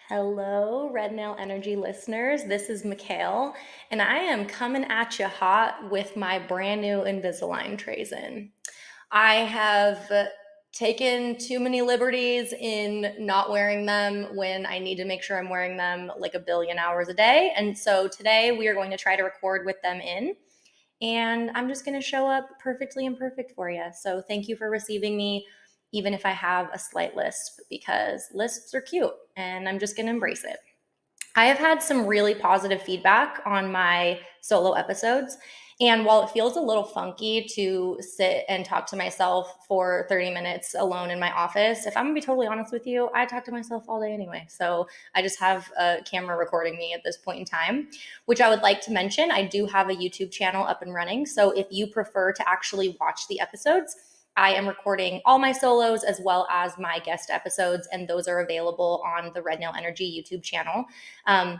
Hello, Red Nail Energy listeners. This is Macaile, and I am coming at you hot with my brand new Invisalign trays in. I have taken too many liberties in not wearing them when I need to make sure I'm wearing them like a billion hours a day. And so today we are going to try to record with them in, and I'm just going to show up perfectly imperfect for you. So thank you for receiving me, even if I have a slight lisp, because lisps are cute and I'm just going to embrace it. I have had some really positive feedback on my solo episodes. And while it feels a little funky to sit and talk to myself for 30 minutes alone in my office, if I'm gonna be totally honest with you, I talk to myself all day anyway. So I just have a camera recording me at this point in time, which I would like to mention. I do have a YouTube channel up and running. So if you prefer to actually watch the episodes, I am recording all my solos as well as my guest episodes, and those are available on the Red Nail Energy YouTube channel. Um,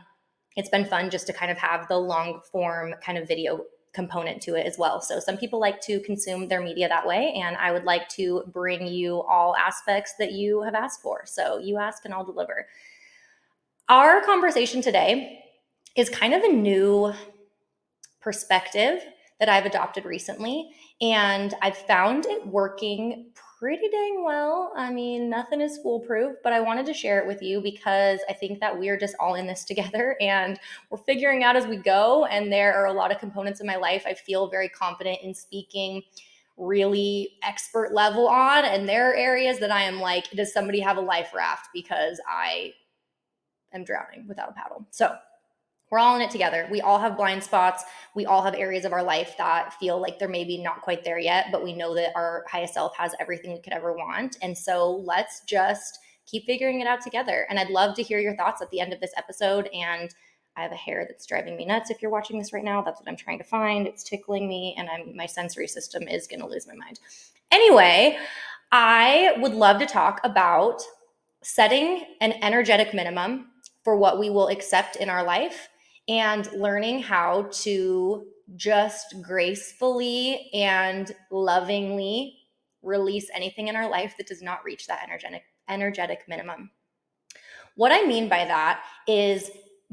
it's been fun just to kind of have the long form kind of video component to it as well. So some people like to consume their media that way, and I would like to bring you all aspects that you have asked for. So you ask and I'll deliver. Our conversation today is kind of a new perspective that I've adopted recently, and I've found it working pretty dang well. I mean, nothing is foolproof, but I wanted to share it with you because I think that we're just all in this together and we're figuring out as we go. And there are a lot of components in my life I feel very confident in speaking really expert level on. And there are areas that I am like, does somebody have a life raft? Because I am drowning without a paddle. So we're all in it together. We all have blind spots. We all have areas of our life that feel like they're maybe not quite there yet, but we know that our highest self has everything we could ever want. And so let's just keep figuring it out together. And I'd love to hear your thoughts at the end of this episode. And I have a hair that's driving me nuts. If you're watching this right now, that's what I'm trying to find. It's tickling me, and my sensory system is going to lose my mind. Anyway, I would love to talk about setting an energetic minimum for what we will accept in our life and learning how to just gracefully and lovingly release anything in our life that does not reach that energetic minimum. What I mean by that is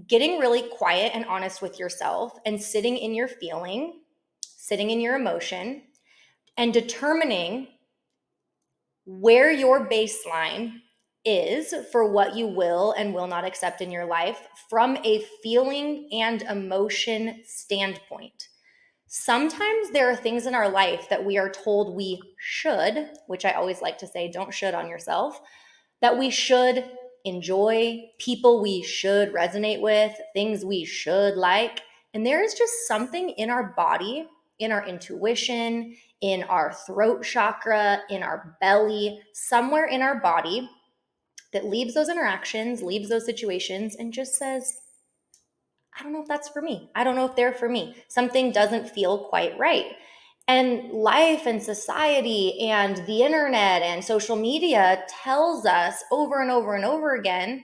getting really quiet and honest with yourself and sitting in your feeling, sitting in your emotion, and determining where your baseline is for what you will and will not accept in your life from a feeling and emotion standpoint. Sometimes there are things in our life that we are told we should, which I always like to say, don't should on yourself, that we should enjoy, people we should resonate with, things we should like. And there is just something in our body, in our intuition, in our throat chakra, in our belly, somewhere in our body that leaves those interactions, leaves those situations, and just says, I don't know if that's for me. I don't know if they're for me. Something doesn't feel quite right. And life and society and the internet and social media tells us over and over and over again,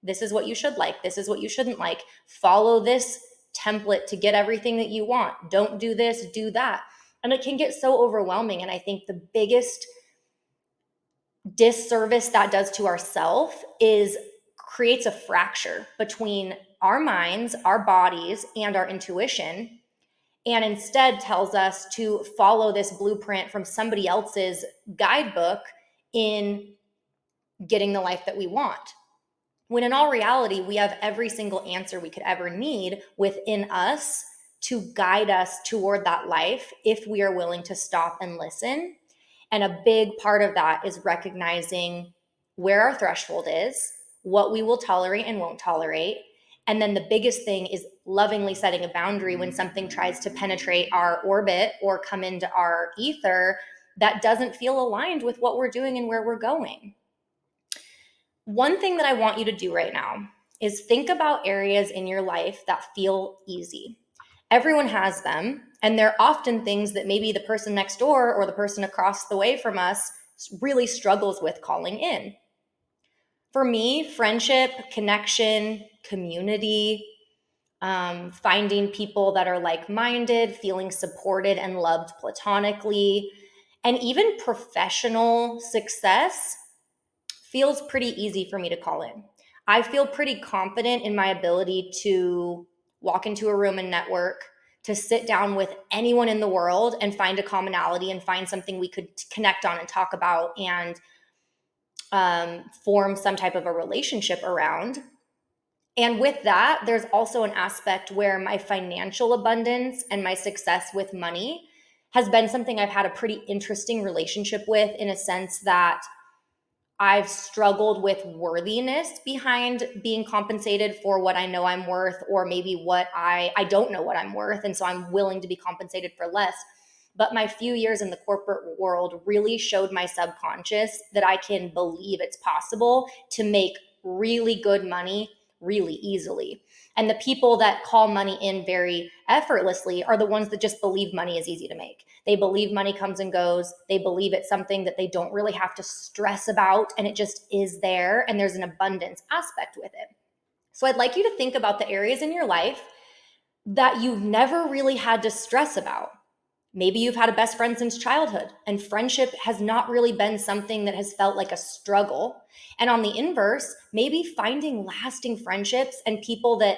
this is what you should like. This is what you shouldn't like. Follow this template to get everything that you want. Don't do this, do that. And it can get so overwhelming. And I think the biggest disservice that does to ourself is creates a fracture between our minds, our bodies, and our intuition, and instead tells us to follow this blueprint from somebody else's guidebook in getting the life that we want. When in all reality, we have every single answer we could ever need within us to guide us toward that life if we are willing to stop and listen. And a big part of that is recognizing where our threshold is, what we will tolerate and won't tolerate. And then the biggest thing is lovingly setting a boundary when something tries to penetrate our orbit or come into our ether that doesn't feel aligned with what we're doing and where we're going. One thing that I want you to do right now is think about areas in your life that feel easy. Everyone has them, and they're often things that maybe the person next door or the person across the way from us really struggles with calling in. For me, friendship, connection, community, finding people that are like-minded, feeling supported and loved platonically, and even professional success feels pretty easy for me to call in. I feel pretty confident in my ability to walk into a room and network, to sit down with anyone in the world and find a commonality and find something we could connect on and talk about and form some type of a relationship around. And with that, there's also an aspect where my financial abundance and my success with money has been something I've had a pretty interesting relationship with, in a sense that I've struggled with worthiness behind being compensated for what I know I'm worth, or maybe what I don't know what I'm worth. And so I'm willing to be compensated for less. But my few years in the corporate world really showed my subconscious that I can believe it's possible to make really good money really easily. And the people that call money in very effortlessly are the ones that just believe money is easy to make. They believe money comes and goes. They believe it's something that they don't really have to stress about, and it just is there, and there's an abundance aspect with it. So I'd like you to think about the areas in your life that you've never really had to stress about. Maybe you've had a best friend since childhood, and friendship has not really been something that has felt like a struggle. And on the inverse, maybe finding lasting friendships and people that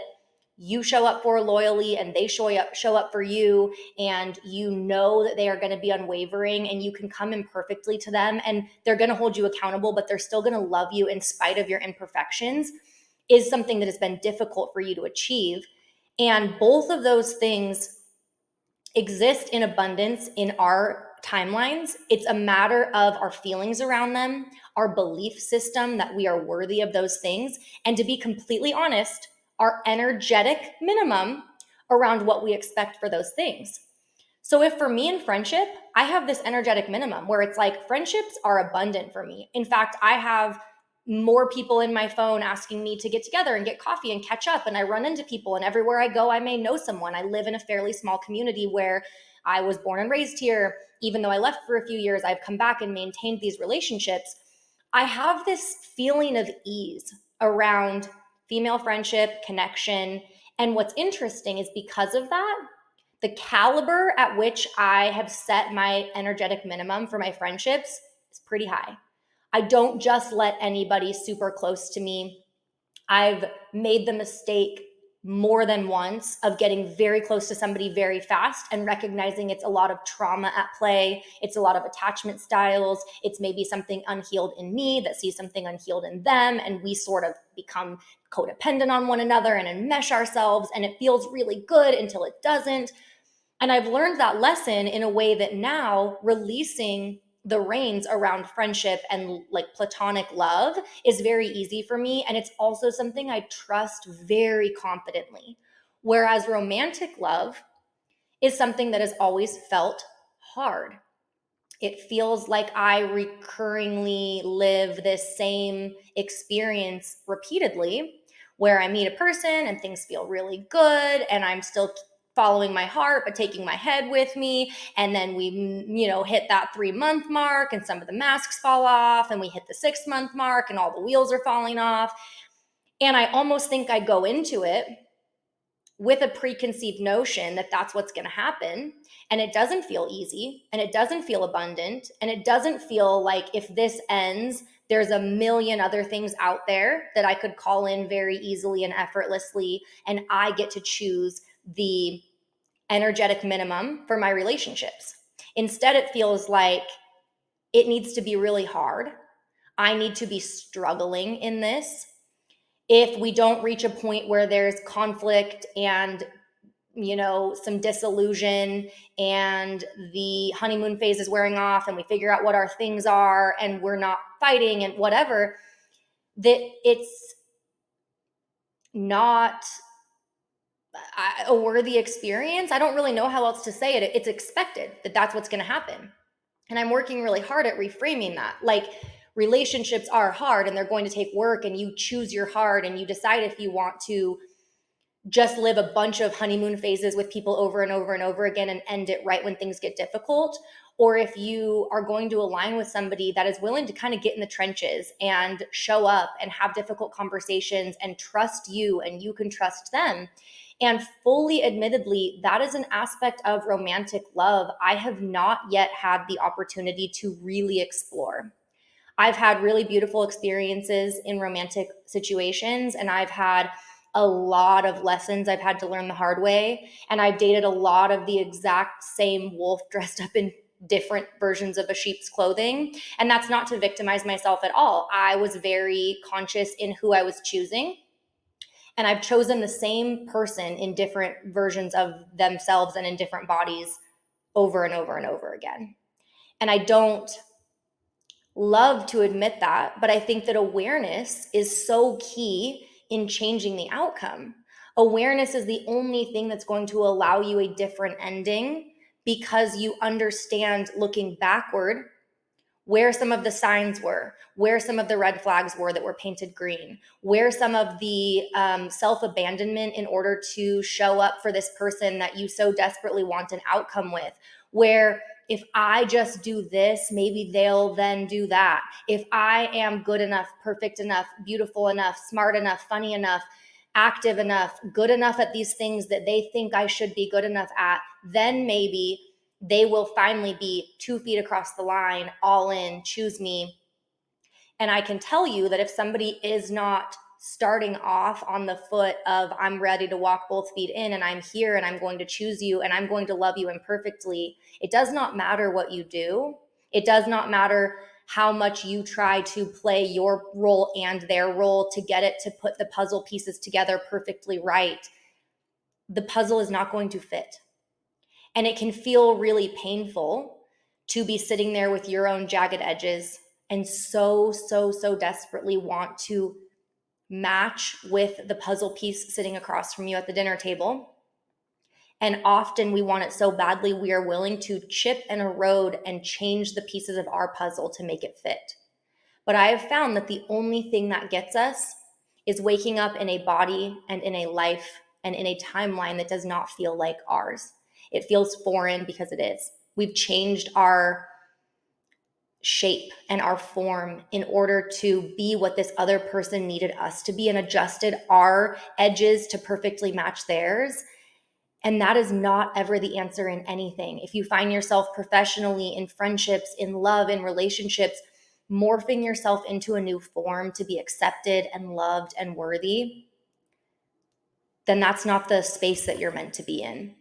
you show up for loyally and they show up for you, and you know that they are going to be unwavering and you can come imperfectly to them and they're going to hold you accountable, but they're still going to love you in spite of your imperfections, is something that has been difficult for you to achieve. And both of those things exist in abundance in our timelines. It's a matter of our feelings around them, our belief system that we are worthy of those things, and to be completely honest, our energetic minimum around what we expect for those things. So if for me in friendship, I have this energetic minimum where it's like friendships are abundant for me. In fact, I have more people in my phone asking me to get together and get coffee and catch up. And I run into people, and everywhere I go, I may know someone. I live in a fairly small community where I was born and raised here. Even though I left for a few years, I've come back and maintained these relationships. I have this feeling of ease around female friendship, connection. And what's interesting is because of that, the caliber at which I have set my energetic minimum for my friendships is pretty high. I don't just let anybody super close to me. I've made the mistake more than once of getting very close to somebody very fast and recognizing it's a lot of trauma at play. It's a lot of attachment styles. It's maybe something unhealed in me that sees something unhealed in them, and we sort of become codependent on one another and enmesh ourselves, and it feels really good until it doesn't. And I've learned that lesson in a way that now releasing the reins around friendship and like platonic love is very easy for me. And it's also something I trust very confidently. Whereas romantic love is something that has always felt hard. It feels like I recurringly live this same experience repeatedly, where I meet a person and things feel really good and I'm still following my heart but taking my head with me, and then we hit that 3-month mark and some of the masks fall off, and we hit the 6-month mark and all the wheels are falling off, and I almost think I go into it with a preconceived notion that that's what's going to happen. And it doesn't feel easy, and it doesn't feel abundant, and it doesn't feel like if this ends, there's a million other things out there that I could call in very easily and effortlessly, and I get to choose the energetic minimum for my relationships. Instead, it feels like it needs to be really hard. I need to be struggling in this. If we don't reach a point where there's conflict and some disillusion and the honeymoon phase is wearing off and we figure out what our things are and we're not fighting and whatever, that it's not a worthy experience. I don't really know how else to say it. It's expected that that's what's going to happen. And I'm working really hard at reframing that. Like, relationships are hard and they're going to take work, and you choose your hard and you decide if you want to just live a bunch of honeymoon phases with people over and over and over again and end it right when things get difficult, or if you are going to align with somebody that is willing to kind of get in the trenches and show up and have difficult conversations and trust you and you can trust them. And fully admittedly, that is an aspect of romantic love I have not yet had the opportunity to really explore. I've had really beautiful experiences in romantic situations, and I've had a lot of lessons I've had to learn the hard way. And I've dated a lot of the exact same wolf dressed up in different versions of a sheep's clothing. And that's not to victimize myself at all. I was very conscious in who I was choosing. And I've chosen the same person in different versions of themselves and in different bodies over and over and over again. And I don't love to admit that, but I think that awareness is so key in changing the outcome. Awareness is the only thing that's going to allow you a different ending, because you understand, looking backward, where some of the signs were, where some of the red flags were that were painted green, where some of the self-abandonment in order to show up for this person that you so desperately want an outcome with, where if I just do this, maybe they'll then do that. If I am good enough, perfect enough, beautiful enough, smart enough, funny enough, active enough, good enough at these things that they think I should be good enough at, then maybe they will finally be 2 feet across the line, all in, choose me. And I can tell you that if somebody is not starting off on the foot of, I'm ready to walk both feet in, and I'm here, and I'm going to choose you, and I'm going to love you imperfectly, it does not matter what you do. It does not matter how much you try to play your role and their role to get it to put the puzzle pieces together perfectly right. The puzzle is not going to fit. And it can feel really painful to be sitting there with your own jagged edges and so desperately want to match with the puzzle piece sitting across from you at the dinner table. And often we want it so badly, we are willing to chip and erode and change the pieces of our puzzle to make it fit. But I have found that the only thing that gets us is waking up in a body and in a life and in a timeline that does not feel like ours. It feels foreign because it is. We've changed our shape and our form in order to be what this other person needed us to be, and adjusted our edges to perfectly match theirs. And that is not ever the answer in anything. If you find yourself professionally, in friendships, in love, in relationships, morphing yourself into a new form to be accepted and loved and worthy, then that's not the space that you're meant to be in.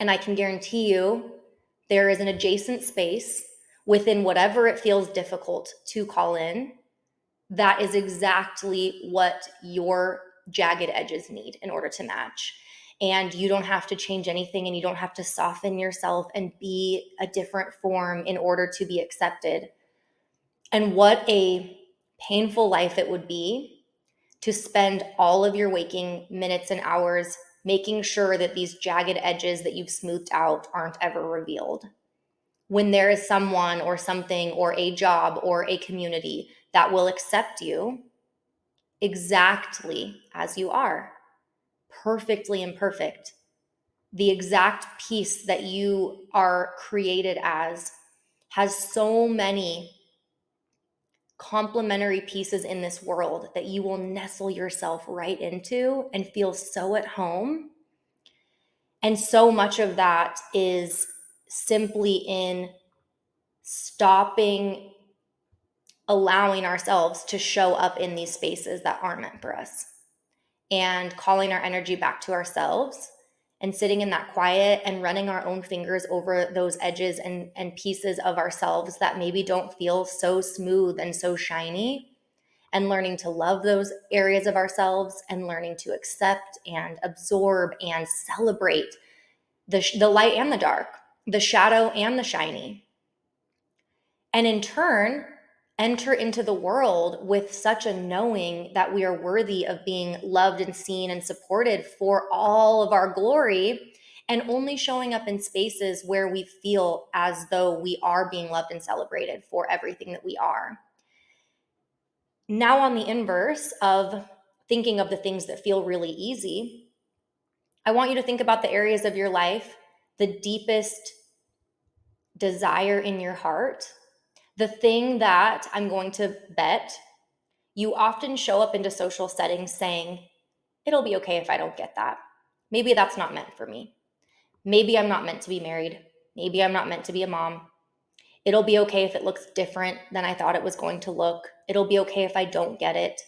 And I can guarantee you there is an adjacent space within whatever it feels difficult to call in that is exactly what your jagged edges need in order to match. And you don't have to change anything, and you don't have to soften yourself and be a different form in order to be accepted. And what a painful life it would be to spend all of your waking minutes and hours making sure that these jagged edges that you've smoothed out aren't ever revealed, when there is someone or something or a job or a community that will accept you exactly as you are, perfectly imperfect. The exact piece that you are created as has so many complementary pieces in this world that you will nestle yourself right into and feel so at home. And so much of that is simply in stopping allowing ourselves to show up in these spaces that aren't meant for us, and calling our energy back to ourselves and sitting in that quiet and running our own fingers over those edges and pieces of ourselves that maybe don't feel so smooth and so shiny, and learning to love those areas of ourselves and learning to accept and absorb and celebrate the light and the dark, the shadow and the shiny. And in turn, enter into the world with such a knowing that we are worthy of being loved and seen and supported for all of our glory, and only showing up in spaces where we feel as though we are being loved and celebrated for everything that we are. Now, on the inverse of thinking of the things that feel really easy, I want you to think about the areas of your life, the deepest desire in your heart, the thing that I'm going to bet you often show up into social settings saying, it'll be okay if I don't get that. Maybe that's not meant for me. Maybe I'm not meant to be married. Maybe I'm not meant to be a mom. It'll be okay if it looks different than I thought it was going to look. It'll be okay if I don't get it.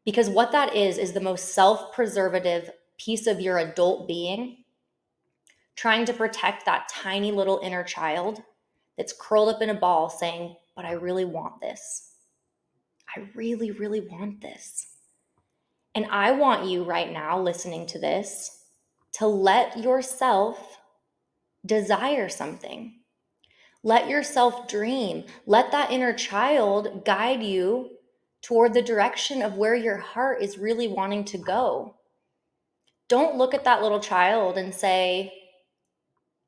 Because what that is the most self-preservative piece of your adult being trying to protect that tiny little inner child that's curled up in a ball saying, but I really want this. I really, really want this. And I want you right now listening to this to let yourself desire something. Let yourself dream. Let that inner child guide you toward the direction of where your heart is really wanting to go. Don't look at that little child and say,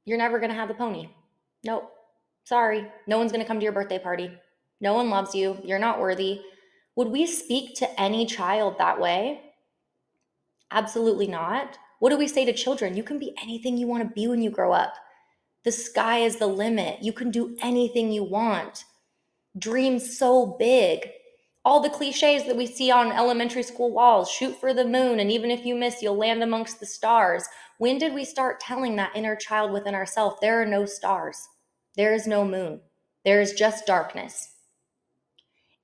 you're never going to have a pony. Nope. Sorry. No one's going to come to your birthday party. No one loves you. You're not worthy. Would we speak to any child that way? Absolutely not. What do we say to children? You can be anything you want to be when you grow up. The sky is the limit. You can do anything you want. Dream so big. All the cliches that we see on elementary school walls, shoot for the moon, and even if you miss, you'll land amongst the stars. When did we start telling that inner child within ourselves, there are no stars, there is no moon, there is just darkness?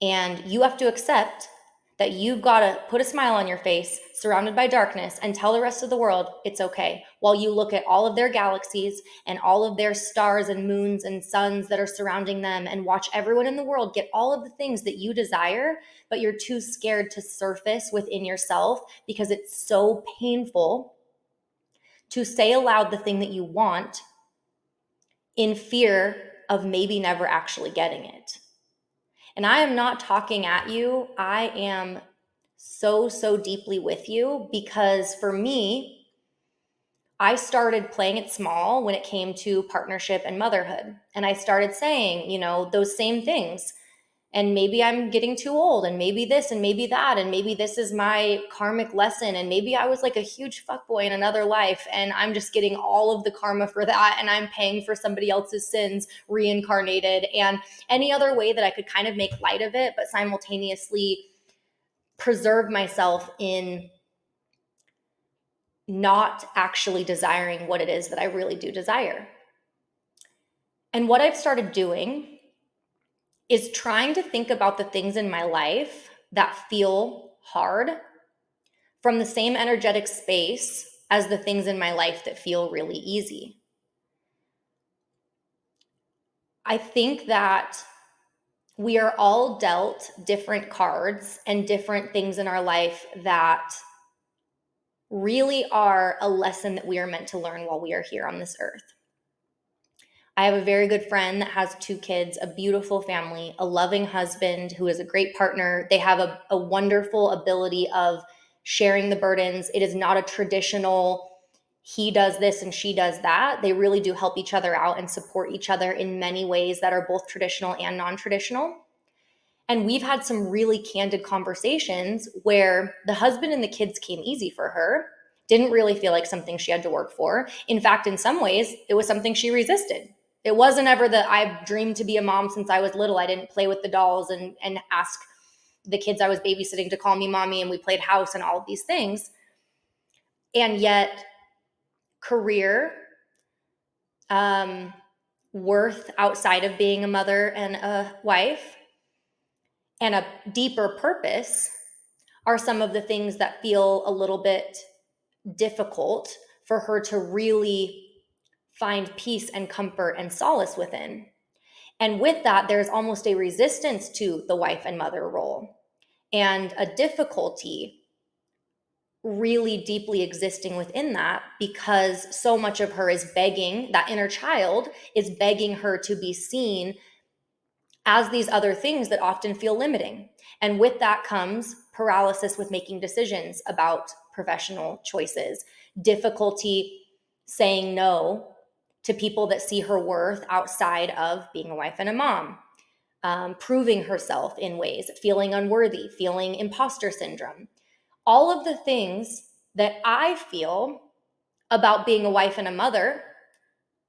And you have to accept that you've got to put a smile on your face, surrounded by darkness, and tell the rest of the world it's okay, while you look at all of their galaxies and all of their stars and moons and suns that are surrounding them and watch everyone in the world get all of the things that you desire, but you're too scared to surface within yourself because it's so painful to say aloud the thing that you want in fear of maybe never actually getting it. And I am not talking at you. I am so deeply with you, because for me, I started playing it small when it came to partnership and motherhood. And I started saying, those same things. And maybe I'm getting too old, and maybe this and maybe that, and maybe this is my karmic lesson, and maybe I was like a huge fuckboy in another life and I'm just getting all of the karma for that, and I'm paying for somebody else's sins reincarnated, and any other way that I could kind of make light of it, but simultaneously preserve myself in not actually desiring what it is that I really do desire. And what I've started doing is trying to think about the things in my life that feel hard from the same energetic space as the things in my life that feel really easy. I think that we are all dealt different cards and different things in our life that really are a lesson that we are meant to learn while we are here on this earth. I have a very good friend that has 2 kids, a beautiful family, a loving husband who is a great partner. They have a wonderful ability of sharing the burdens. It is not a traditional, he does this and she does that. They really do help each other out and support each other in many ways that are both traditional and non-traditional. And we've had some really candid conversations where the husband and the kids came easy for her, didn't really feel like something she had to work for. In fact, in some ways, it was something she resisted. It wasn't ever that I dreamed to be a mom since I was little. I didn't play with the dolls and ask the kids I was babysitting to call me mommy, and we played house and all of these things. And yet, career, worth outside of being a mother and a wife, and a deeper purpose are some of the things that feel a little bit difficult for her to really find peace and comfort and solace within. And with that, there's almost a resistance to the wife and mother role, and a difficulty really deeply existing within that, because so much of her is begging, that inner child is begging her to be seen as these other things that often feel limiting. And with that comes paralysis with making decisions about professional choices, difficulty saying no to people that see her worth outside of being a wife and a mom, proving herself in ways, feeling unworthy, feeling imposter syndrome. All of the things that I feel about being a wife and a mother,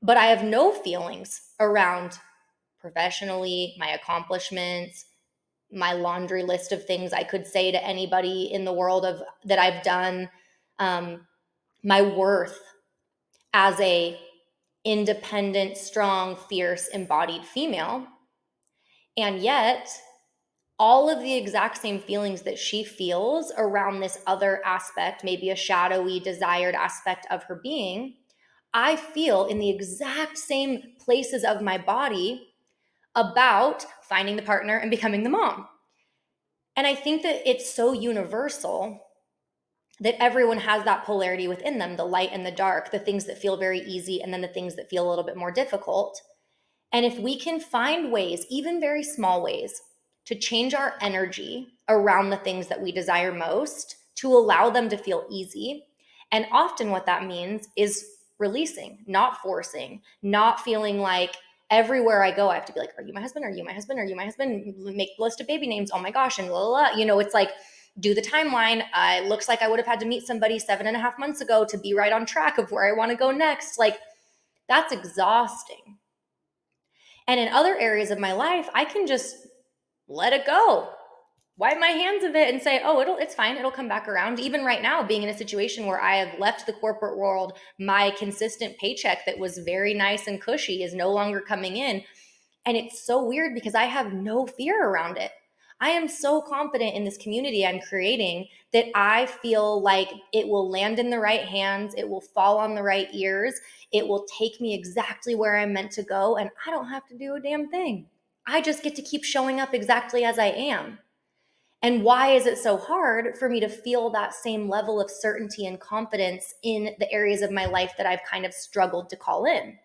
but I have no feelings around professionally, my accomplishments, my laundry list of things I could say to anybody in the world of that I've done, my worth as a independent, strong, fierce, embodied female. And yet, all of the exact same feelings that she feels around this other aspect, maybe a shadowy, desired aspect of her being, I feel in the exact same places of my body about finding the partner and becoming the mom. And I think that it's so universal that everyone has that polarity within them, the light and the dark, the things that feel very easy, and then the things that feel a little bit more difficult. And if we can find ways, even very small ways, to change our energy around the things that we desire most to allow them to feel easy. And often what that means is releasing, not forcing, not feeling like everywhere I go, I have to be like, are you my husband? Are you my husband? Are you my husband? Make the list of baby names. Oh my gosh. And blah, blah, blah. You know, it's like, do the timeline. It looks like I would have had to meet somebody 7.5 months ago to be right on track of where I want to go next. Like, that's exhausting. And in other areas of my life, I can just let it go, wipe my hands of it and say, oh, it's fine. It'll come back around. Even right now, being in a situation where I have left the corporate world, my consistent paycheck that was very nice and cushy is no longer coming in. And it's so weird because I have no fear around it. I am so confident in this community I'm creating that I feel like it will land in the right hands. It will fall on the right ears. It will take me exactly where I'm meant to go. And I don't have to do a damn thing. I just get to keep showing up exactly as I am. And why is it so hard for me to feel that same level of certainty and confidence in the areas of my life that I've kind of struggled to call in?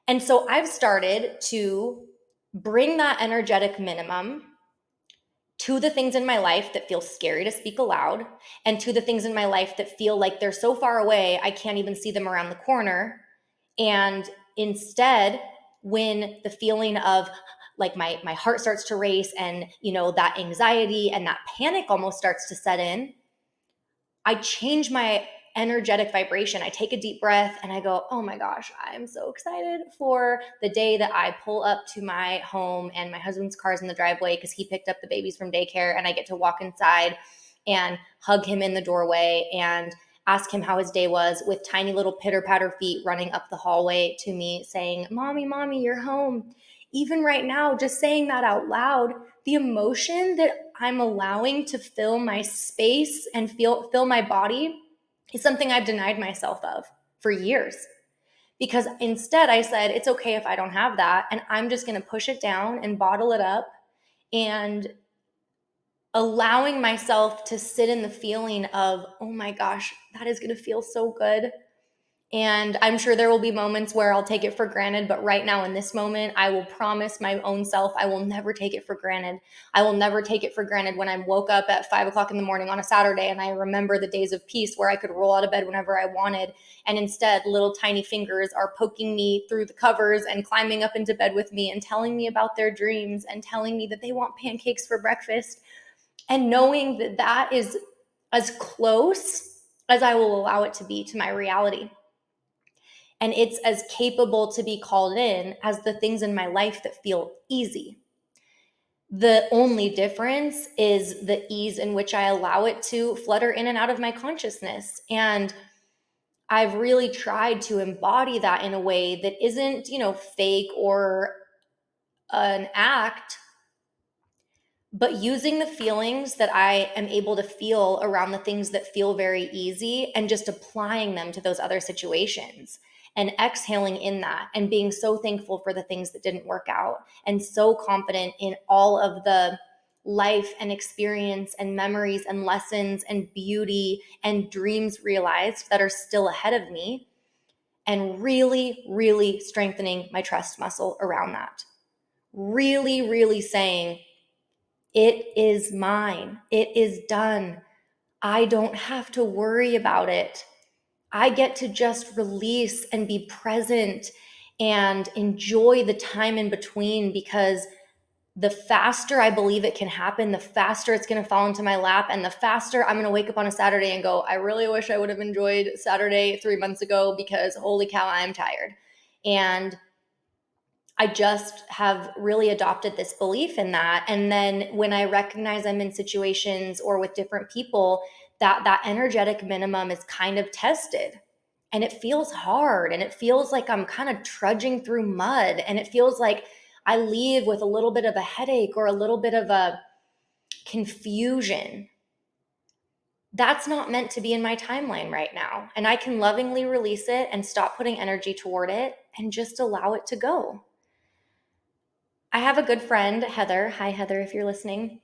And so I've started to bring that energetic minimum to the things in my life that feel scary to speak aloud, and to the things in my life that feel like they're so far away, I can't even see them around the corner. And instead, when the feeling of like my heart starts to race and, you know, that anxiety and that panic almost starts to set in, I change my energetic vibration. I take a deep breath and I go, oh my gosh, I'm so excited for the day that I pull up to my home and my husband's car's in the driveway because he picked up the babies from daycare, and I get to walk inside and hug him in the doorway and ask him how his day was with tiny little pitter patter feet running up the hallway to me saying, mommy, mommy, you're home. Even right now, just saying that out loud, the emotion that I'm allowing to fill my space and fill my body is something I've denied myself of for years. Because instead I said, it's okay if I don't have that, and I'm just going to push it down and bottle it up, and allowing myself to sit in the feeling of, oh my gosh, that is going to feel so good. And I'm sure there will be moments where I'll take it for granted, but right now in this moment, I will promise my own self I will never take it for granted. I will never take it for granted when I woke up at 5 o'clock in the morning on a Saturday and I remember the days of peace where I could roll out of bed whenever I wanted. And instead, little tiny fingers are poking me through the covers and climbing up into bed with me and telling me about their dreams and telling me that they want pancakes for breakfast. And knowing that that is as close as I will allow it to be to my reality. And it's as capable to be called in as the things in my life that feel easy. The only difference is the ease in which I allow it to flutter in and out of my consciousness. And I've really tried to embody that in a way that isn't, fake or an act, but using the feelings that I am able to feel around the things that feel very easy and just applying them to those other situations and exhaling in that and being so thankful for the things that didn't work out and so confident in all of the life and experience and memories and lessons and beauty and dreams realized that are still ahead of me, and really, really strengthening my trust muscle around that. Really, really saying, it is mine. It is done. I don't have to worry about it. I get to just release and be present and enjoy the time in between, because the faster I believe it can happen, the faster it's going to fall into my lap, and the faster I'm going to wake up on a Saturday and go, I really wish I would have enjoyed Saturday 3 months ago because holy cow, I'm tired. And I just have really adopted this belief in that. And then when I recognize I'm in situations or with different people, that energetic minimum is kind of tested. And it feels hard, and it feels like I'm kind of trudging through mud, and it feels like I leave with a little bit of a headache or a little bit of a confusion. That's not meant to be in my timeline right now. And I can lovingly release it and stop putting energy toward it and just allow it to go. I have a good friend, Heather. Hi, Heather, if you're listening,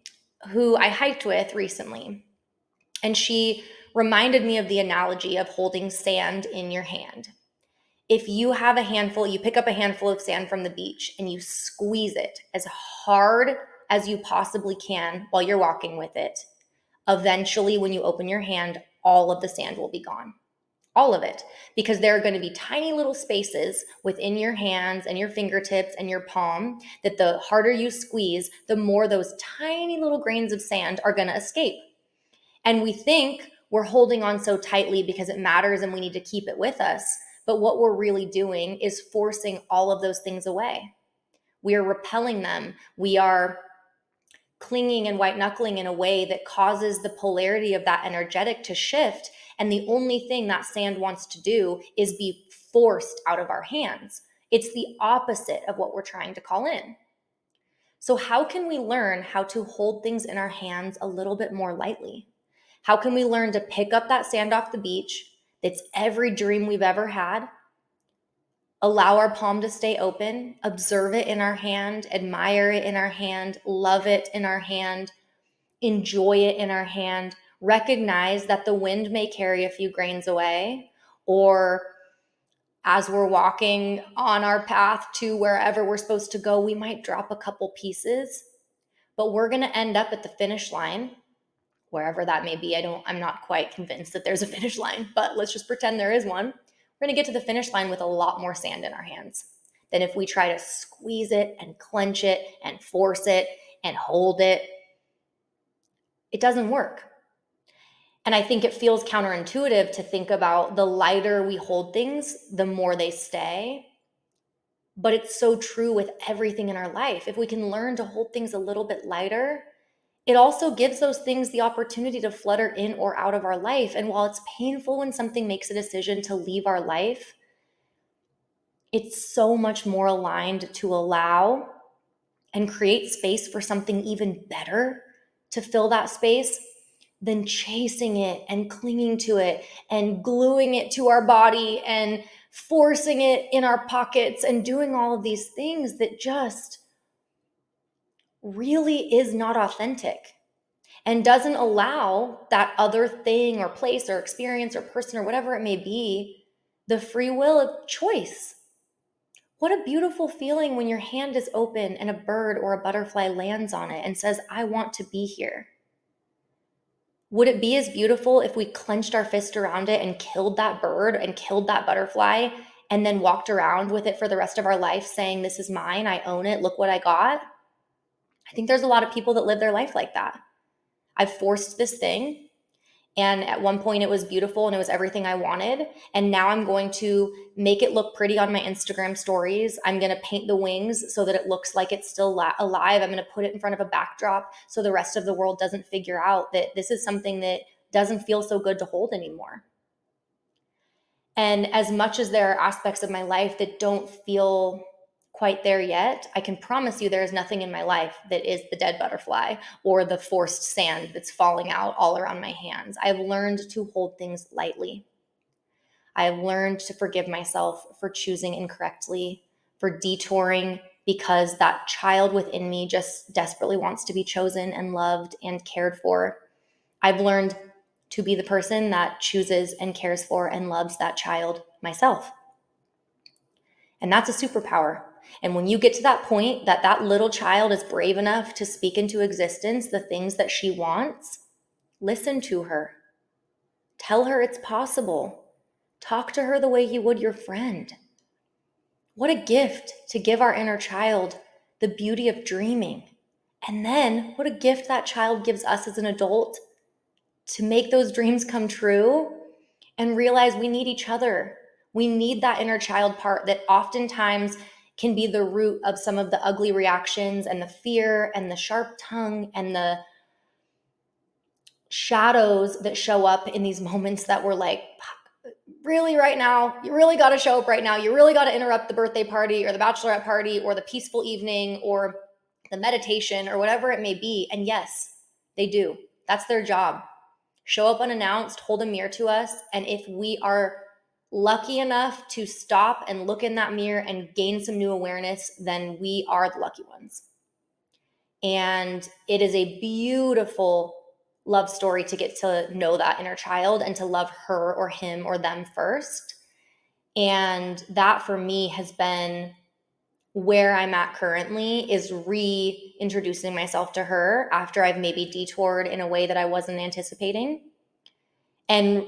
who I hiked with recently. And she reminded me of the analogy of holding sand in your hand. If you have a handful, you pick up a handful of sand from the beach and you squeeze it as hard as you possibly can while you're walking with it. Eventually, when you open your hand, all of the sand will be gone. All of it. Because there are going to be tiny little spaces within your hands and your fingertips and your palm that the harder you squeeze, the more those tiny little grains of sand are going to escape. And we think we're holding on so tightly because it matters and we need to keep it with us. But what we're really doing is forcing all of those things away. We are repelling them. We are clinging and white knuckling in a way that causes the polarity of that energetic to shift. And the only thing that sand wants to do is be forced out of our hands. It's the opposite of what we're trying to call in. So, how can we learn how to hold things in our hands a little bit more lightly? How can we learn to pick up that sand off the beach that's every dream we've ever had, allow our palm to stay open, observe it in our hand, admire it in our hand, love it in our hand, enjoy it in our hand, recognize that the wind may carry a few grains away, or as we're walking on our path to wherever we're supposed to go, we might drop a couple pieces, but we're going to end up at the finish line, wherever that may be. I'm not quite convinced that there's a finish line, but let's just pretend there is one. We're going to get to the finish line with a lot more sand in our hands than if we try to squeeze it and clench it and force it and hold it. It doesn't work. And I think it feels counterintuitive to think about the lighter we hold things, the more they stay. But it's so true with everything in our life. If we can learn to hold things a little bit lighter, it also gives those things the opportunity to flutter in or out of our life. And while it's painful when something makes a decision to leave our life, it's so much more aligned to allow and create space for something even better to fill that space than chasing it and clinging to it and gluing it to our body and forcing it in our pockets and doing all of these things that just really is not authentic and doesn't allow that other thing or place or experience or person or whatever it may be the free will of choice. What a beautiful feeling when your hand is open and a bird or a butterfly lands on it and says, I want to be here. Would it be as beautiful if we clenched our fist around it and killed that bird and killed that butterfly and then walked around with it for the rest of our life saying, this is mine, I own it, look what I got? I think there's a lot of people that live their life like that. I've forced this thing, and at one point it was beautiful and it was everything I wanted. And now I'm going to make it look pretty on my Instagram stories. I'm going to paint the wings so that it looks like it's still alive. I'm going to put it in front of a backdrop so the rest of the world doesn't figure out that this is something that doesn't feel so good to hold anymore. And as much as there are aspects of my life that don't feel quite there yet, I can promise you there is nothing in my life that is the dead butterfly or the forced sand that's falling out all around my hands. I've learned to hold things lightly. I've learned to forgive myself for choosing incorrectly, for detouring because that child within me just desperately wants to be chosen and loved and cared for. I've learned to be the person that chooses and cares for and loves that child myself. And that's a superpower. And when you get to that point that that little child is brave enough to speak into existence the things that she wants, listen to her. Tell her it's possible. Talk to her the way you would your friend. What a gift to give our inner child the beauty of dreaming. And then what a gift that child gives us as an adult to make those dreams come true and realize we need each other. We need that inner child part that oftentimes can be the root of some of the ugly reactions and the fear and the sharp tongue and the shadows that show up in these moments that we're like really right now, you really got to show up right now. You really got to interrupt the birthday party or the bachelorette party or the peaceful evening or the meditation or whatever it may be. And yes, they do. That's their job. Show up unannounced, hold a mirror to us. And if we are lucky enough to stop and look in that mirror and gain some new awareness, then we are the lucky ones. And it is a beautiful love story to get to know that inner child and to love her or him or them first. And that for me has been where I'm at currently, is reintroducing myself to her after I've maybe detoured in a way that I wasn't anticipating, and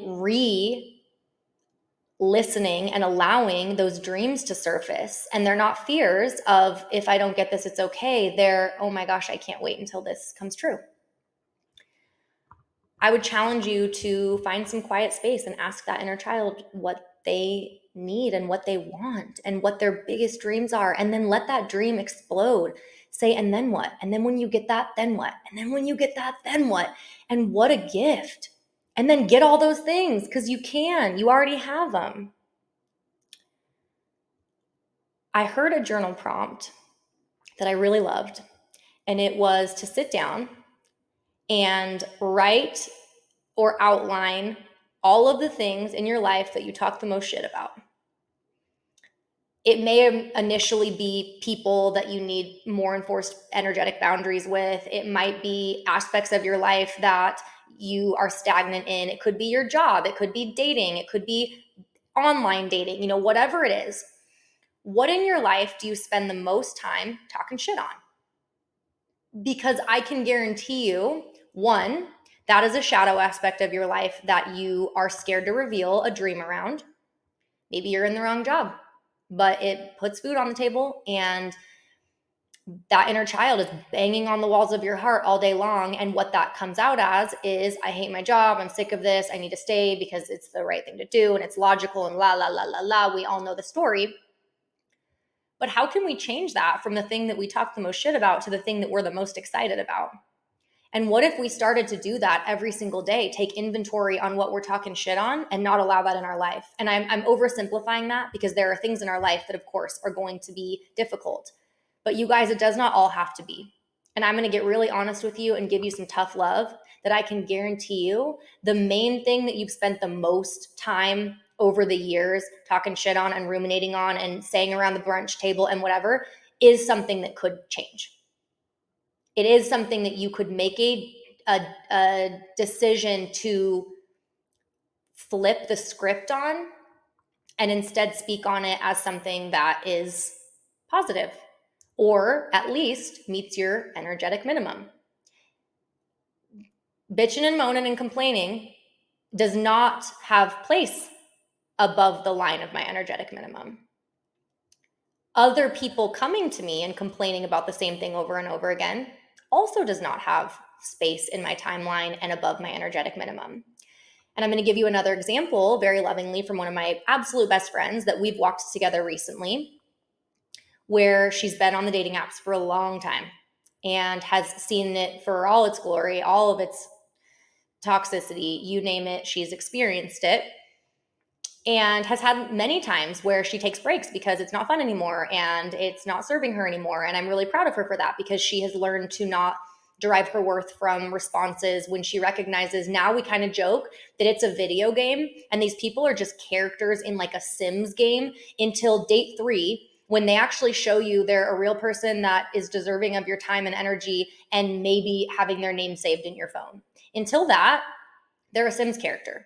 listening and allowing those dreams to surface. And they're not fears of, if I don't get this, it's okay. They're, oh my gosh, I can't wait until this comes true. I would challenge you to find some quiet space and ask that inner child what they need and what they want and what their biggest dreams are. And then let that dream explode. Say, and then what? And then when you get that, then what? And then when you get that, then what? And what a gift. And then get all those things, because you already have them. I heard a journal prompt that I really loved, and it was to sit down and write or outline all of the things in your life that you talk the most shit about. It may initially be people that you need more enforced energetic boundaries with. It might be aspects of your life that you are stagnant in. It could be your job. It could be dating. It could be online dating, whatever it is. What in your life do you spend the most time talking shit on? Because I can guarantee you, one, that is a shadow aspect of your life that you are scared to reveal a dream around. Maybe you're in the wrong job, but it puts food on the table, and that inner child is banging on the walls of your heart all day long. And what that comes out as is, I hate my job. I'm sick of this. I need to stay because it's the right thing to do. And it's logical and la, la, la, la, la. We all know the story. But how can we change that from the thing that we talk the most shit about to the thing that we're the most excited about? And what if we started to do that every single day, take inventory on what we're talking shit on and not allow that in our life? And I'm oversimplifying that because there are things in our life that, of course, are going to be difficult. But you guys, it does not all have to be. And I'm going to get really honest with you and give you some tough love that I can guarantee you the main thing that you've spent the most time over the years talking shit on and ruminating on and saying around the brunch table and whatever is something that could change. It is something that you could make a decision to flip the script on and instead speak on it as something that is positive, or at least meets your energetic minimum. Bitching and moaning and complaining does not have place above the line of my energetic minimum. Other people coming to me and complaining about the same thing over and over again also does not have space in my timeline and above my energetic minimum. And I'm going to give you another example very lovingly from one of my absolute best friends that we've walked together recently, where she's been on the dating apps for a long time and has seen it for all its glory, all of its toxicity, you name it, she's experienced it. And has had many times where she takes breaks because it's not fun anymore and it's not serving her anymore. And I'm really proud of her for that, because she has learned to not derive her worth from responses when she recognizes, now we kind of joke that it's a video game and these people are just characters in like a Sims game until date 3, when they actually show you they're a real person that is deserving of your time and energy and maybe having their name saved in your phone. Until that, they're a Sims character.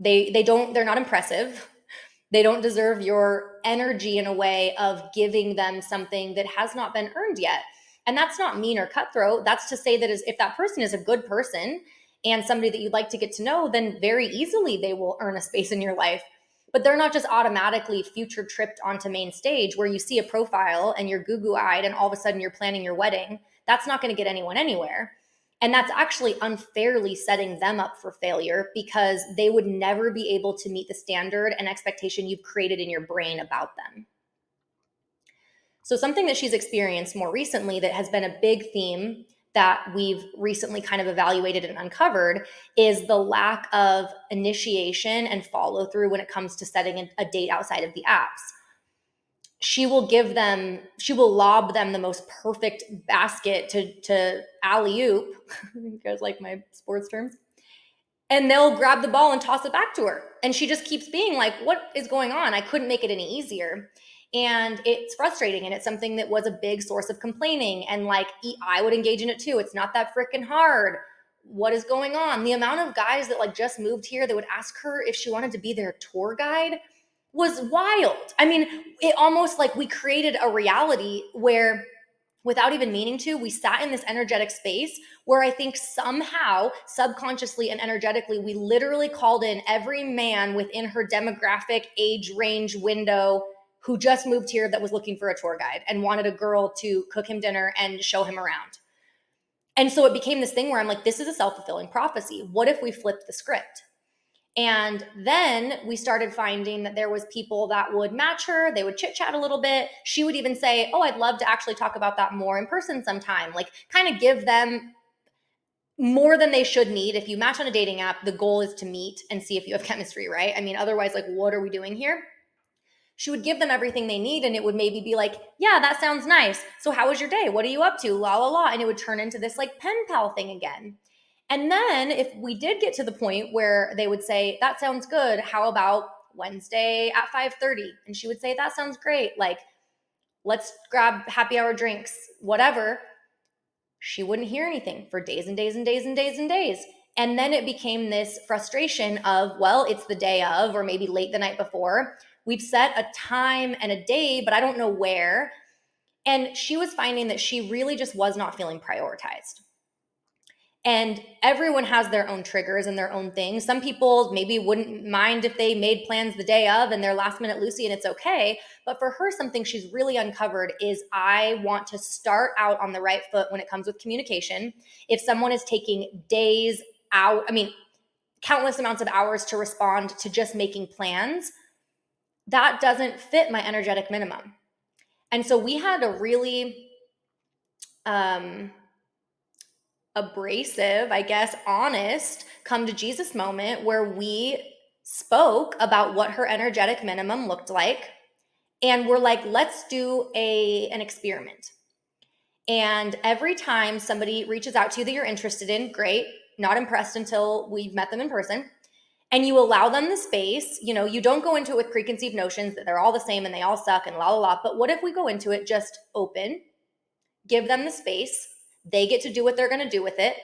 They're not impressive. They don't deserve your energy in a way of giving them something that has not been earned yet. And that's not mean or cutthroat. That's to say that if that person is a good person and somebody that you'd like to get to know, then very easily they will earn a space in your life. But they're not just automatically future tripped onto main stage where you see a profile and you're goo-goo-eyed and all of a sudden you're planning your wedding. That's not going to get anyone anywhere. And that's actually unfairly setting them up for failure, because they would never be able to meet the standard and expectation you've created in your brain about them. So something that she's experienced more recently that has been a big theme that we've recently kind of evaluated and uncovered is the lack of initiation and follow through when it comes to setting a date outside of the apps. She will lob them the most perfect basket to alley oop. You guys like my sports terms? And they'll grab the ball and toss it back to her. And she just keeps being like, what is going on? I couldn't make it any easier. And it's frustrating. And it's something that was a big source of complaining. And like, I would engage in it too. It's not that freaking hard. What is going on? The amount of guys that like just moved here that would ask her if she wanted to be their tour guide was wild. I mean, it almost like we created a reality where, without even meaning to, we sat in this energetic space where I think somehow, subconsciously and energetically, we literally called in every man within her demographic age range window who just moved here that was looking for a tour guide and wanted a girl to cook him dinner and show him around. And so it became this thing where I'm like, this is a self-fulfilling prophecy. What if we flipped the script? And then we started finding that there was people that would match her. They would chit chat a little bit. She would even say, oh, I'd love to actually talk about that more in person sometime. Like kind of give them more than they should need. If you match on a dating app, the goal is to meet and see if you have chemistry, right? I mean, otherwise, like, what are we doing here? She would give them everything they need, and it would maybe be like, yeah, that sounds nice. So how was your day? What are you up to? La, la, la. And it would turn into this like pen pal thing again. And then if we did get to the point where they would say, that sounds good, how about Wednesday at 5:30? And she would say, that sounds great. Like, let's grab happy hour drinks, whatever. She wouldn't hear anything for days and days and days and days and days. And then it became this frustration of, well, it's the day of, or maybe late the night before. We've set a time and a day, but I don't know where. And she was finding that she really just was not feeling prioritized. And everyone has their own triggers and their own things. Some people maybe wouldn't mind if they made plans the day of and they're last minute Lucy and it's okay. But for her, something she's really uncovered is I want to start out on the right foot when it comes with communication. If someone is taking days out, countless amounts of hours to respond to just making plans, that doesn't fit my energetic minimum. And so we had a really abrasive, I guess, honest come to Jesus moment where we spoke about what her energetic minimum looked like. And we're like, let's do an experiment. And every time somebody reaches out to you that you're interested in, great, not impressed until we've met them in person. And you allow them the space, you don't go into it with preconceived notions that they're all the same and they all suck and la la la. But what if we go into it just open, give them the space, they get to do what they're going to do with it.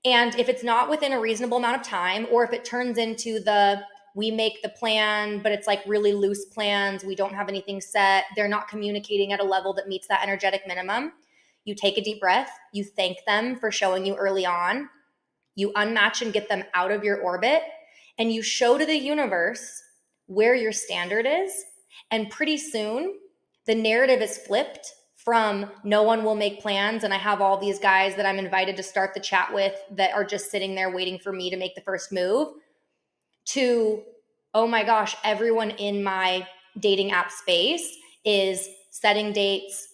And if it's not within a reasonable amount of time, or if it turns into we make the plan, but it's like really loose plans, we don't have anything set, they're not communicating at a level that meets that energetic minimum, you take a deep breath, you thank them for showing you early on, you unmatch and get them out of your orbit, and you show to the universe where your standard is. And pretty soon, the narrative is flipped from no one will make plans and I have all these guys that I'm invited to start the chat with that are just sitting there waiting for me to make the first move, to, oh my gosh, everyone in my dating app space is setting dates,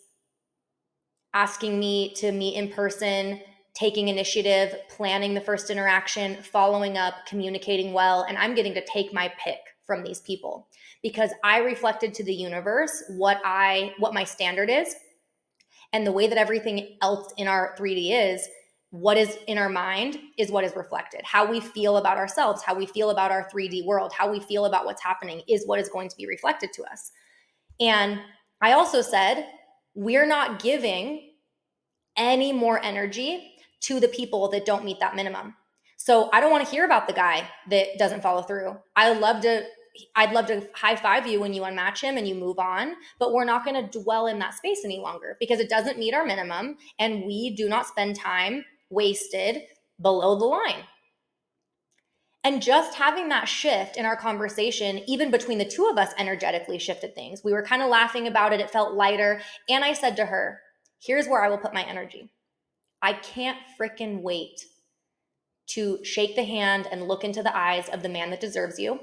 asking me to meet in person, taking initiative, planning the first interaction, following up, communicating well, and I'm getting to take my pick from these people because I reflected to the universe what my standard is. And the way that everything else in our 3D is, what is in our mind is what is reflected. How we feel about ourselves, how we feel about our 3D world, how we feel about what's happening is what is going to be reflected to us. And I also said, we're not giving any more energy to the people that don't meet that minimum. So I don't want to hear about the guy that doesn't follow through. I'd love to high five you when you unmatch him and you move on, but we're not going to dwell in that space any longer because it doesn't meet our minimum and we do not spend time wasted below the line. And just having that shift in our conversation, even between the two of us, energetically shifted things. We were kind of laughing about it. It felt lighter. And I said to her, here's where I will put my energy. I can't frickin' wait to shake the hand and look into the eyes of the man that deserves you,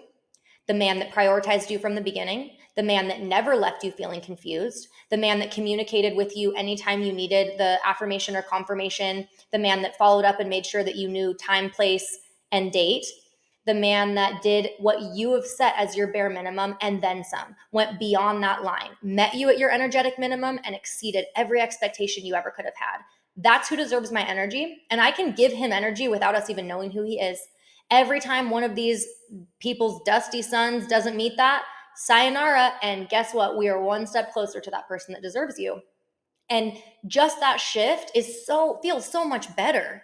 The man that prioritized you from the beginning, the man that never left you feeling confused, the man that communicated with you anytime you needed the affirmation or confirmation, the man that followed up and made sure that you knew time, place, and date, the man that did what you have set as your bare minimum and then some, went beyond that line, met you at your energetic minimum and exceeded every expectation you ever could have had. That's who deserves my energy. And I can give him energy without us even knowing who he is. Every time one of these people's dusty sons doesn't meet that, sayonara. And guess what? We are one step closer to that person that deserves you. And just that shift feels so much better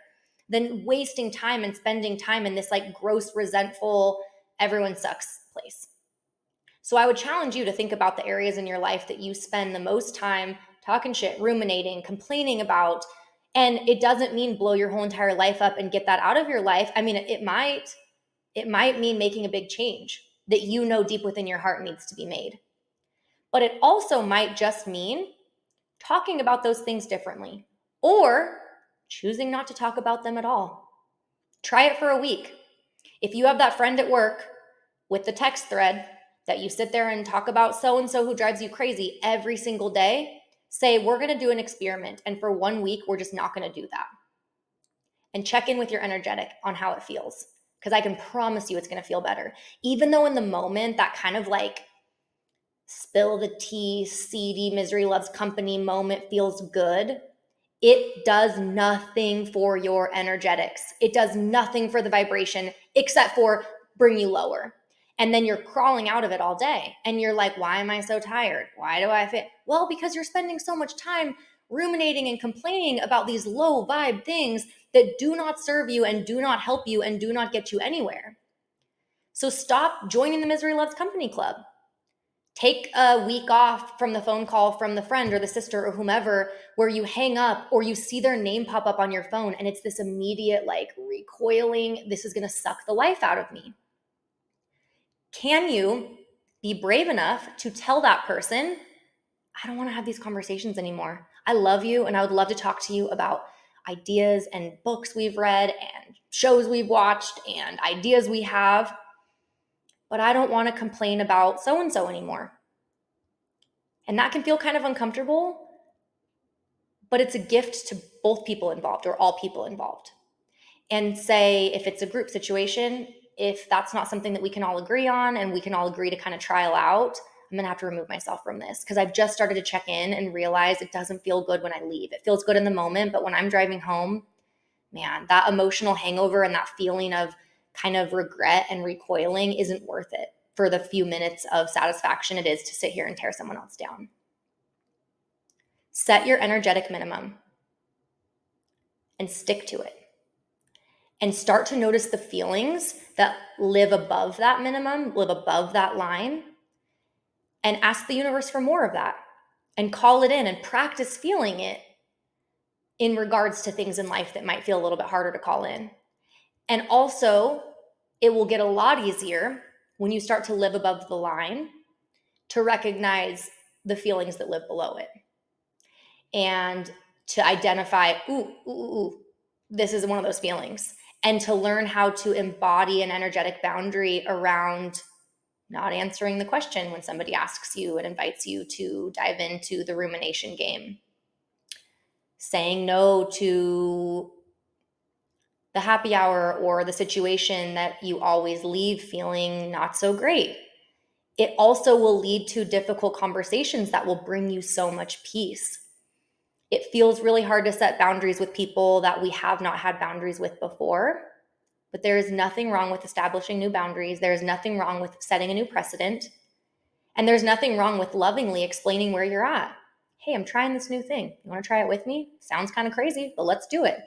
than wasting time and spending time in this like gross, resentful, everyone sucks place. So I would challenge you to think about the areas in your life that you spend the most time talking shit, ruminating, complaining about. And it doesn't mean blow your whole entire life up and get that out of your life. I mean, it might mean making a big change that you know deep within your heart needs to be made. But it also might just mean talking about those things differently or choosing not to talk about them at all. Try it for a week. If you have that friend at work with the text thread that you sit there and talk about so-and-so who drives you crazy every single day, say, we're going to do an experiment. And for 1 week, we're just not going to do that. And check in with your energetic on how it feels. Because I can promise you it's going to feel better. Even though in the moment, that kind of like spill the tea, seedy, misery loves company moment feels good, it does nothing for your energetics. It does nothing for the vibration except for bring you lower. And then you're crawling out of it all day. And you're like, why am I so tired? Why do I feel? Well, because you're spending so much time ruminating and complaining about these low vibe things that do not serve you and do not help you and do not get you anywhere. So stop joining the Misery Loves Company Club. Take a week off from the phone call from the friend or the sister or whomever where you hang up or you see their name pop up on your phone and it's this immediate like recoiling, this is going to suck the life out of me. Can you be brave enough to tell that person, I don't want to have these conversations anymore. I love you and I would love to talk to you about ideas and books we've read and shows we've watched and ideas we have, but I don't want to complain about so-and-so anymore. And that can feel kind of uncomfortable, but it's a gift to both people involved or all people involved. And say, if it's a group situation, if that's not something that we can all agree on and we can all agree to kind of trial out, I'm going to have to remove myself from this because I've just started to check in and realize it doesn't feel good when I leave. It feels good in the moment, but when I'm driving home, man, that emotional hangover and that feeling of kind of regret and recoiling isn't worth it for the few minutes of satisfaction it is to sit here and tear someone else down. Set your energetic minimum and stick to it. And start to notice the feelings that live above that minimum, live above that line, and ask the universe for more of that and call it in and practice feeling it in regards to things in life that might feel a little bit harder to call in. And also, it will get a lot easier when you start to live above the line to recognize the feelings that live below it and to identify, this is one of those feelings, and to learn how to embody an energetic boundary around not answering the question when somebody asks you and invites you to dive into the rumination game. Saying no to the happy hour or the situation that you always leave feeling not so great. It also will lead to difficult conversations that will bring you so much peace. It feels really hard to set boundaries with people that we have not had boundaries with before, but there is nothing wrong with establishing new boundaries. There is nothing wrong with setting a new precedent. And there's nothing wrong with lovingly explaining where you're at. Hey, I'm trying this new thing. You want to try it with me? Sounds kind of crazy, but let's do it.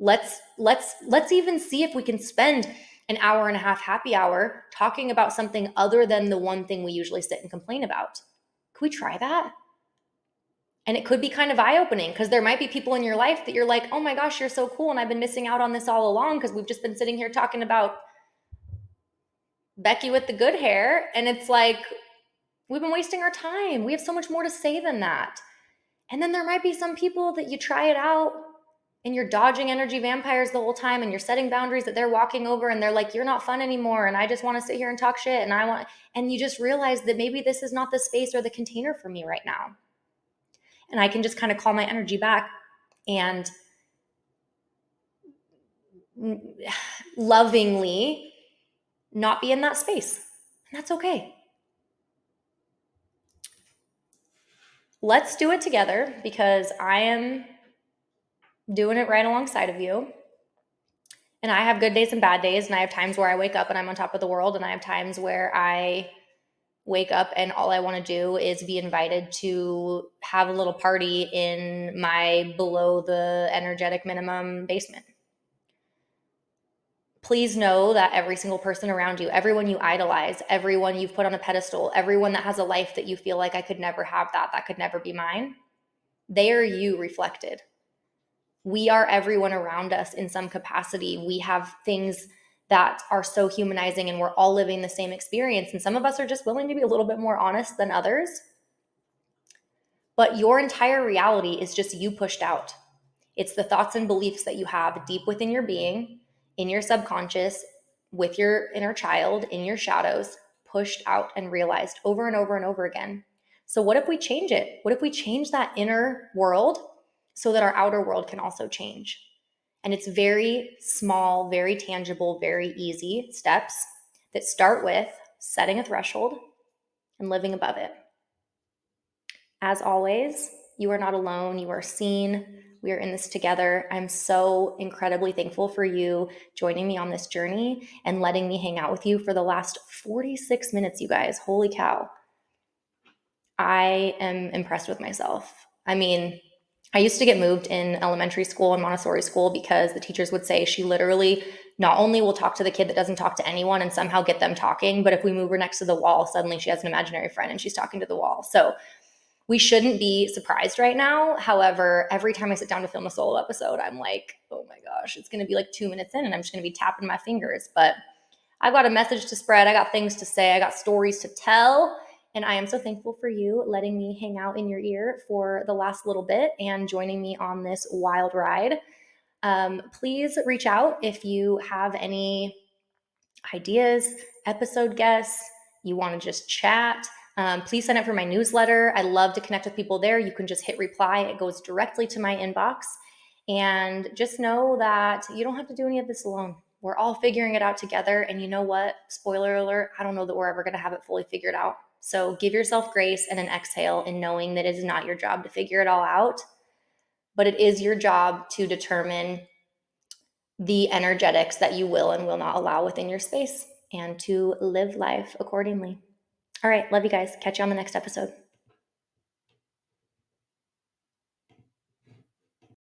Let's even see if we can spend an hour and a half happy hour talking about something other than the one thing we usually sit and complain about. Could we try that? And it could be kind of eye-opening because there might be people in your life that you're like, oh my gosh, you're so cool. And I've been missing out on this all along because we've just been sitting here talking about Becky with the good hair. And it's like, we've been wasting our time. We have so much more to say than that. And then there might be some people that you try it out and you're dodging energy vampires the whole time, and you're setting boundaries that they're walking over, and they're like, you're not fun anymore, and I just want to sit here and talk shit, and you just realize that maybe this is not the space or the container for me right now. And I can just kind of call my energy back and lovingly not be in that space. And that's okay. Let's do it together, because I am doing it right alongside of you. And I have good days and bad days, and I have times where I wake up and I'm on top of the world, and I have times where I wake up and all I want to do is be invited to have a little party in my below the energetic minimum basement. Please know that every single person around you, everyone you idolize, everyone you've put on a pedestal, everyone that has a life that you feel like, I could never have that could never be mine, they are you reflected. We are everyone around us in some capacity. We have things that are so humanizing, and we're all living the same experience. And some of us are just willing to be a little bit more honest than others. But your entire reality is just you pushed out. It's the thoughts and beliefs that you have deep within your being, in your subconscious, with your inner child, in your shadows, pushed out and realized over and over and over again. So what if we change it? What if we change that inner world so that our outer world can also change? And it's very small, very tangible, very easy steps that start with setting a threshold and living above it. As always, you are not alone. You are seen. We are in this together. I'm so incredibly thankful for you joining me on this journey and letting me hang out with you for the last 46 minutes, you guys. Holy cow. I am impressed with myself. I mean, I used to get moved in elementary school and Montessori school because the teachers would say she literally not only will talk to the kid that doesn't talk to anyone and somehow get them talking, but if we move her next to the wall, suddenly she has an imaginary friend and she's talking to the wall. So we shouldn't be surprised right now. However, every time I sit down to film a solo episode, I'm like, oh my gosh, it's going to be like 2 minutes in and I'm just going to be tapping my fingers. But I've got a message to spread. I got things to say. I got stories to tell. And I am so thankful for you letting me hang out in your ear for the last little bit and joining me on this wild ride. Please reach out if you have any ideas, episode guests, you want to just chat. Please sign up for my newsletter. I love to connect with people there. You can just hit reply. It goes directly to my inbox. And just know that you don't have to do any of this alone. We're all figuring it out together. And you know what? Spoiler alert, I don't know that we're ever going to have it fully figured out. So give yourself grace and an exhale in knowing that it is not your job to figure it all out, but it is your job to determine the energetics that you will and will not allow within your space and to live life accordingly. All right, love you guys. Catch you on the next episode.